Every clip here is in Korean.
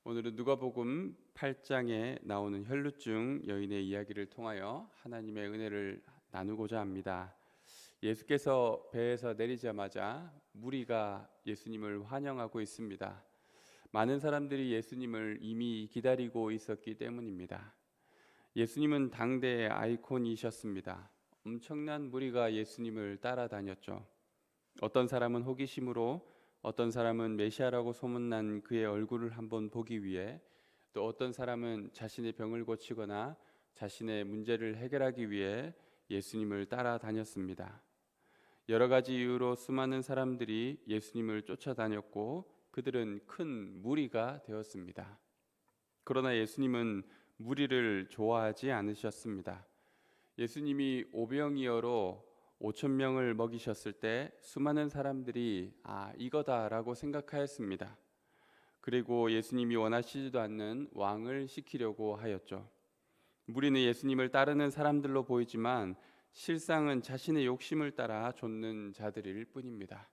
오늘은 누가복음 8장에 나오는 혈루증 여인의 이야기를 통하여 하나님의 은혜를 나누고자 합니다. 예수께서 배에서 내리자마자 무리가 예수님을 환영하고 있습니다. 많은 사람들이 예수님을 이미 기다리고 있었기 때문입니다. 예수님은 당대의 아이콘이셨습니다. 엄청난 무리가 예수님을 따라다녔죠. 어떤 사람은 호기심으로, 어떤 사람은 메시아라고 소문난 그의 얼굴을 한번 보기 위해, 또 어떤 사람은 자신의 병을 고치거나 자신의 문제를 해결하기 위해 예수님을 따라다녔습니다. 여러 가지 이유로 수많은 사람들이 예수님을 쫓아다녔고 그들은 큰 무리가 되었습니다. 그러나 예수님은 무리를 좋아하지 않으셨습니다. 예수님이 오병이어로 5천 명을 먹이셨을 때 수많은 사람들이 이거다라고 생각하였습니다. 그리고 예수님이 원하시지도 않는 왕을 시키려고 하였죠. 무리는 예수님을 따르는 사람들로 보이지만 실상은 자신의 욕심을 따라 좇는 자들일 뿐입니다.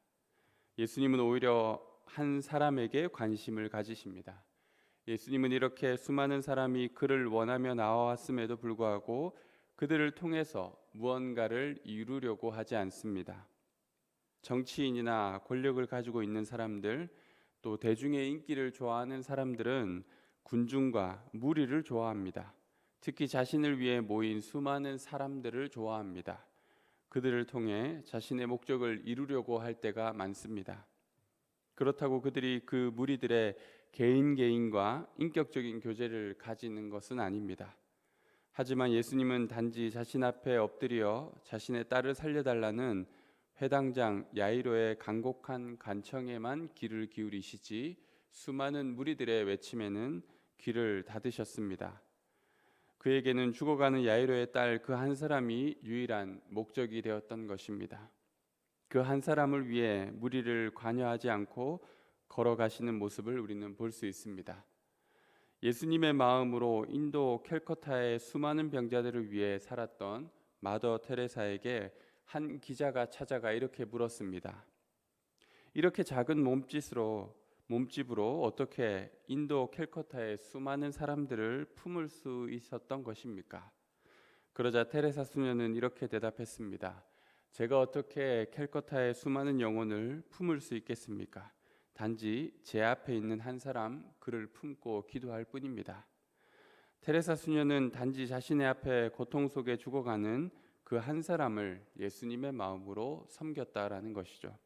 예수님은 오히려 한 사람에게 관심을 가지십니다. 예수님은 이렇게 수많은 사람이 그를 원하며 나와왔음에도 불구하고 그들을 통해서 무언가를 이루려고 하지 않습니다. 정치인이나 권력을 가지고 있는 사람들, 또 대중의 인기를 좋아하는 사람들은 군중과 무리를 좋아합니다. 특히 자신을 위해 모인 수많은 사람들을 좋아합니다. 그들을 통해 자신의 목적을 이루려고 할 때가 많습니다. 그렇다고 그들이 그 무리들의 개인과 인격적인 교제를 가지는 것은 아닙니다. 하지만 예수님은 단지 자신 앞에 엎드려 자신의 딸을 살려달라는 회당장 야이로의 간곡한 간청에만 귀를 기울이시지 수많은 무리들의 외침에는 귀를 닫으셨습니다. 그에게는 죽어가는 야이로의 딸 그 한 사람이 유일한 목적이 되었던 것입니다. 그 한 사람을 위해 무리를 관여하지 않고 걸어가시는 모습을 우리는 볼 수 있습니다. 예수님의 마음으로 인도 캘커타의 수많은 병자들을 위해 살았던 마더 테레사에게 한 기자가 찾아가 이렇게 물었습니다. 이렇게 작은 몸집으로 어떻게 인도 캘커타의 수많은 사람들을 품을 수 있었던 것입니까? 그러자 테레사 수녀는 이렇게 대답했습니다. 제가 어떻게 캘커타의 수많은 영혼을 품을 수 있겠습니까? 단지 제 앞에 있는 한 사람, 그를 품고 기도할 뿐입니다. 테레사 수녀는 단지 자신의 앞에 고통 속에 죽어가는 그 한 사람을 예수님의 마음으로 섬겼다라는 것이죠.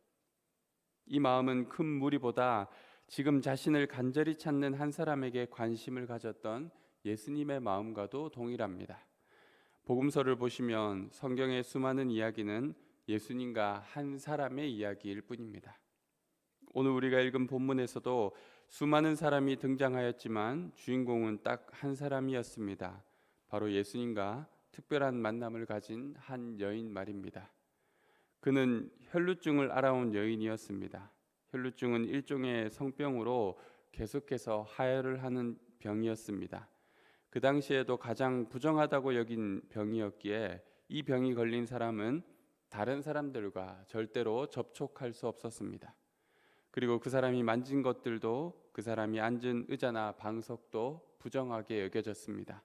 이 마음은 큰 무리보다 지금 자신을 간절히 찾는 한 사람에게 관심을 가졌던 예수님의 마음과도 동일합니다. 복음서를 보시면 성경의 수많은 이야기는 예수님과 한 사람의 이야기일 뿐입니다. 오늘 우리가 읽은 본문에서도 수많은 사람이 등장하였지만 주인공은 딱 한 사람이었습니다. 바로 예수님과 특별한 만남을 가진 한 여인 말입니다. 그는 혈루증을 앓아온 여인이었습니다. 혈루증은 일종의 성병으로 계속해서 하혈을 하는 병이었습니다. 그 당시에도 가장 부정하다고 여긴 병이었기에 이 병이 걸린 사람은 다른 사람들과 절대로 접촉할 수 없었습니다. 그리고 그 사람이 만진 것들도, 그 사람이 앉은 의자나 방석도 부정하게 여겨졌습니다.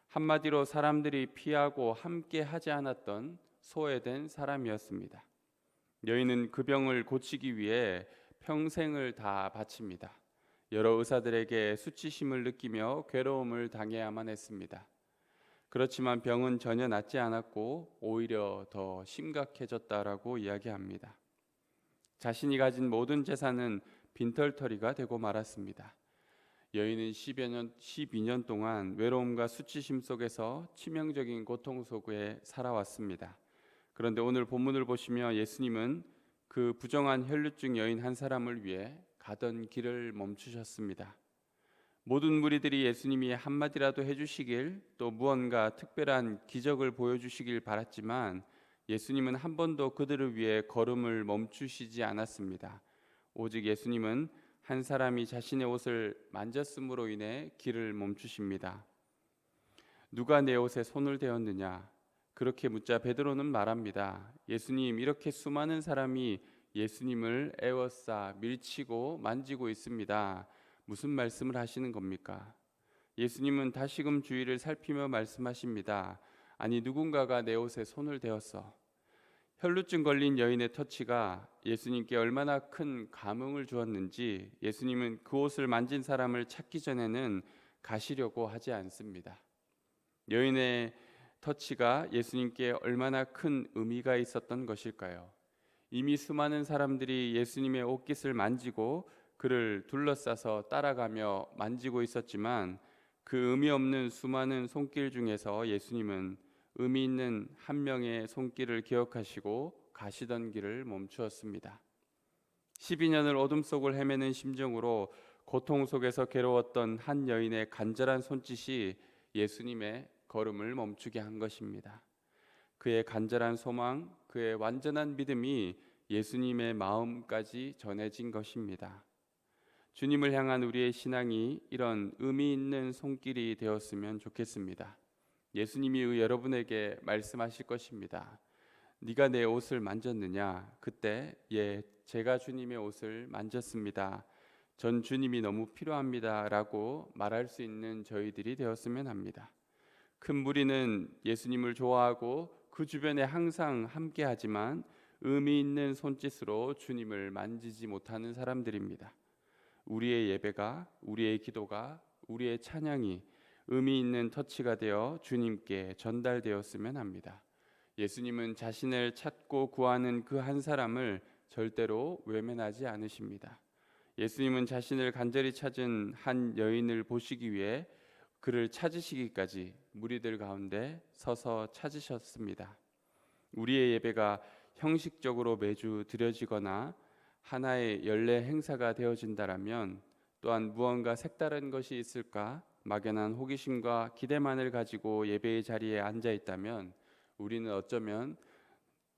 한마디로 사람들이 피하고 함께 하지 않았던 소외된 사람이었습니다. 여인은 그 병을 고치기 위해 평생을 다 바칩니다. 여러 의사들에게 수치심을 느끼며 괴로움을 당해야만 했습니다. 그렇지만 병은 전혀 낫지 않았고 오히려 더 심각해졌다라고 이야기합니다. 자신이 가진 모든 재산은 빈털터리가 되고 말았습니다. 여인은 12년 동안 외로움과 수치심 속에서 치명적인 고통 속에 살아왔습니다. 그런데 오늘 본문을 보시면 예수님은 그 부정한 혈루증 여인 한 사람을 위해 가던 길을 멈추셨습니다. 모든 무리들이 예수님이 한마디라도 해주시길, 또 무언가 특별한 기적을 보여주시길 바랐지만 예수님은 한 번도 그들을 위해 걸음을 멈추시지 않았습니다. 오직 예수님은 한 사람이 자신의 옷을 만졌음으로 인해 길을 멈추십니다. 누가 내 옷에 손을 대었느냐? 그렇게 묻자 베드로는 말합니다. 예수님, 이렇게 수많은 사람이 예수님을 에워싸 밀치고 만지고 있습니다. 무슨 말씀을 하시는 겁니까? 예수님은 다시금 주위를 살피며 말씀하십니다. 아니, 누군가가 내 옷에 손을 대었어. 혈루증 걸린 여인의 터치가 예수님께 얼마나 큰 감흥을 주었는지 예수님은 그 옷을 만진 사람을 찾기 전에는 가시려고 하지 않습니다. 여인의 터치가 예수님께 얼마나 큰 의미가 있었던 것일까요? 이미 수많은 사람들이 예수님의 옷깃을 만지고 그를 둘러싸서 따라가며 만지고 있었지만 그 의미 없는 수많은 손길 중에서 예수님은 의미 있는 한 명의 손길을 기억하시고 가시던 길을 멈추었습니다. 12년을 어둠 속을 헤매는 심정으로 고통 속에서 괴로웠던 한 여인의 간절한 손짓이 예수님의 걸음을 멈추게 한 것입니다. 그의 간절한 소망, 그의 완전한 믿음이 예수님의 마음까지 전해진 것입니다. 주님을 향한 우리의 신앙이 이런 의미 있는 손길이 되었으면 좋겠습니다. 예수님이 여러분에게 말씀하실 것입니다. 네가 내 옷을 만졌느냐? 그때 제가 주님의 옷을 만졌습니다. 전 주님이 너무 필요합니다 라고 말할 수 있는 저희들이 되었으면 합니다. 큰 무리는 예수님을 좋아하고 그 주변에 항상 함께하지만 의미 있는 손짓으로 주님을 만지지 못하는 사람들입니다. 우리의 예배가, 우리의 기도가, 우리의 찬양이 의미 있는 터치가 되어 주님께 전달되었으면 합니다. 예수님은 자신을 찾고 구하는 그 한 사람을 절대로 외면하지 않으십니다. 예수님은 자신을 간절히 찾은 한 여인을 보시기 위해 그를 찾으시기까지 무리들 가운데 서서 찾으셨습니다. 우리의 예배가 형식적으로 매주 드려지거나 하나의 연례 행사가 되어진다라면 또한 무언가 색다른 것이 있을까 막연한 호기심과 기대만을 가지고 예배의 자리에 앉아 있다면 우리는 어쩌면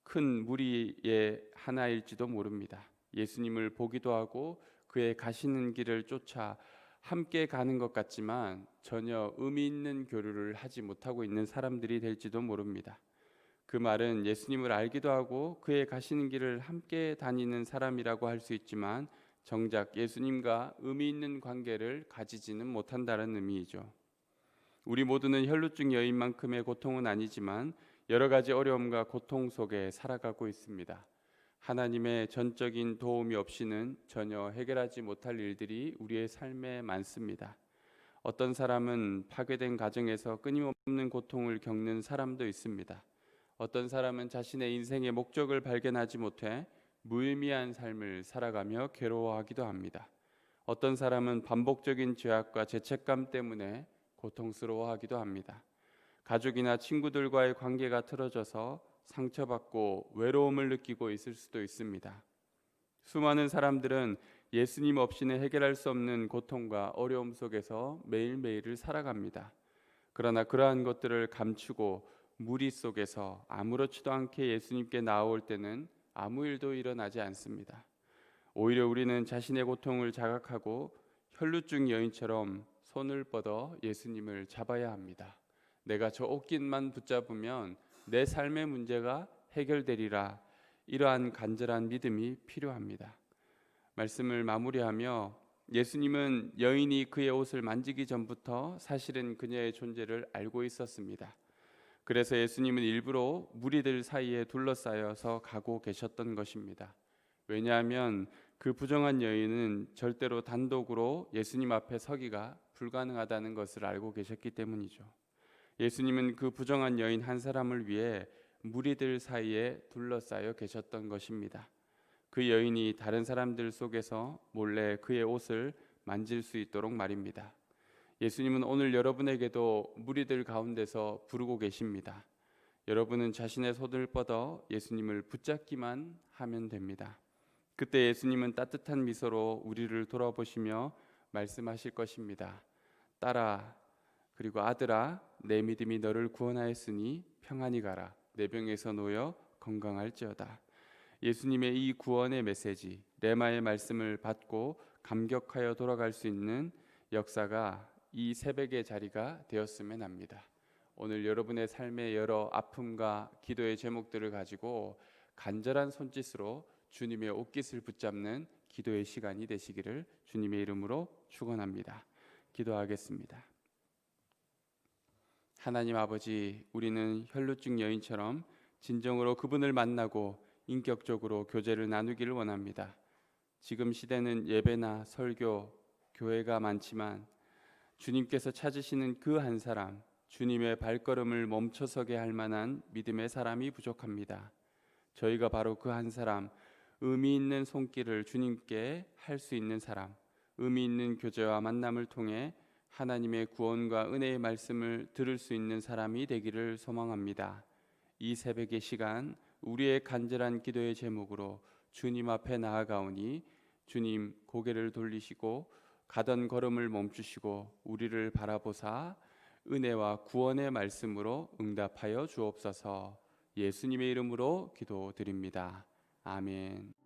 큰 무리의 하나일지도 모릅니다. 예수님을 보기도 하고 그의 가시는 길을 쫓아 함께 가는 것 같지만 전혀 의미 있는 교류를 하지 못하고 있는 사람들이 될지도 모릅니다. 그 말은 예수님을 알기도 하고 그의 가시는 길을 함께 다니는 사람이라고 할 수 있지만 정작 예수님과 의미 있는 관계를 가지지는 못한다는 의미이죠. 우리 모두는 혈루증 여인만큼의 고통은 아니지만 여러 가지 어려움과 고통 속에 살아가고 있습니다. 하나님의 전적인 도움이 없이는 전혀 해결하지 못할 일들이 우리의 삶에 많습니다. 어떤 사람은 파괴된 가정에서 끊임없는 고통을 겪는 사람도 있습니다. 어떤 사람은 자신의 인생의 목적을 발견하지 못해 무의미한 삶을 살아가며 괴로워하기도 합니다. 어떤 사람은 반복적인 죄악과 죄책감 때문에 고통스러워하기도 합니다. 가족이나 친구들과의 관계가 틀어져서 상처받고 외로움을 느끼고 있을 수도 있습니다. 수많은 사람들은 예수님 없이는 해결할 수 없는 고통과 어려움 속에서 매일매일을 살아갑니다. 그러나 그러한 것들을 감추고 무리 속에서 아무렇지도 않게 예수님께 나아올 때는 아무 일도 일어나지 않습니다. 오히려 우리는 자신의 고통을 자각하고 혈루증 여인처럼 손을 뻗어 예수님을 잡아야 합니다. 내가 저 옷깃만 붙잡으면 내 삶의 문제가 해결되리라. 이러한 간절한 믿음이 필요합니다. 말씀을 마무리하며 예수님은 여인이 그의 옷을 만지기 전부터 사실은 그녀의 존재를 알고 있었습니다. 그래서 예수님은 일부러 무리들 사이에 둘러싸여서 가고 계셨던 것입니다. 왜냐하면 그 부정한 여인은 절대로 단독으로 예수님 앞에 서기가 불가능하다는 것을 알고 계셨기 때문이죠. 예수님은 그 부정한 여인 한 사람을 위해 무리들 사이에 둘러싸여 계셨던 것입니다. 그 여인이 다른 사람들 속에서 몰래 그의 옷을 만질 수 있도록 말입니다. 예수님은 오늘 여러분에게도 무리들 가운데서 부르고 계십니다. 여러분은 자신의 손을 뻗어 예수님을 붙잡기만 하면 됩니다. 그때 예수님은 따뜻한 미소로 우리를 돌아보시며 말씀하실 것입니다. 딸아, 그리고 아들아, 내 믿음이 너를 구원하였으니 평안히 가라. 내 병에서 놓여 건강할지어다. 예수님의 이 구원의 메시지, 레마의 말씀을 받고 감격하여 돌아갈 수 있는 역사가 이 새벽의 자리가 되었으면 합니다. 오늘 여러분의 삶의 여러 아픔과 기도의 제목들을 가지고 간절한 손짓으로 주님의 옷깃을 붙잡는 기도의 시간이 되시기를 주님의 이름으로 축원합니다. 기도하겠습니다. 하나님 아버지, 우리는 혈루증 여인처럼 진정으로 그분을 만나고 인격적으로 교제를 나누기를 원합니다. 지금 시대는 예배나 설교, 교회가 많지만 주님께서 찾으시는 그 한 사람, 주님의 발걸음을 멈춰서게 할 만한 믿음의 사람이 부족합니다. 저희가 바로 그 한 사람, 의미 있는 손길을 주님께 할 수 있는 사람, 의미 있는 교제와 만남을 통해 하나님의 구원과 은혜의 말씀을 들을 수 있는 사람이 되기를 소망합니다. 이 새벽의 시간, 우리의 간절한 기도의 제목으로 주님 앞에 나아가오니 주님 고개를 돌리시고 가던 걸음을 멈추시고 우리를 바라보사 은혜와 구원의 말씀으로 응답하여 주옵소서. 예수님의 이름으로 기도드립니다. 아멘.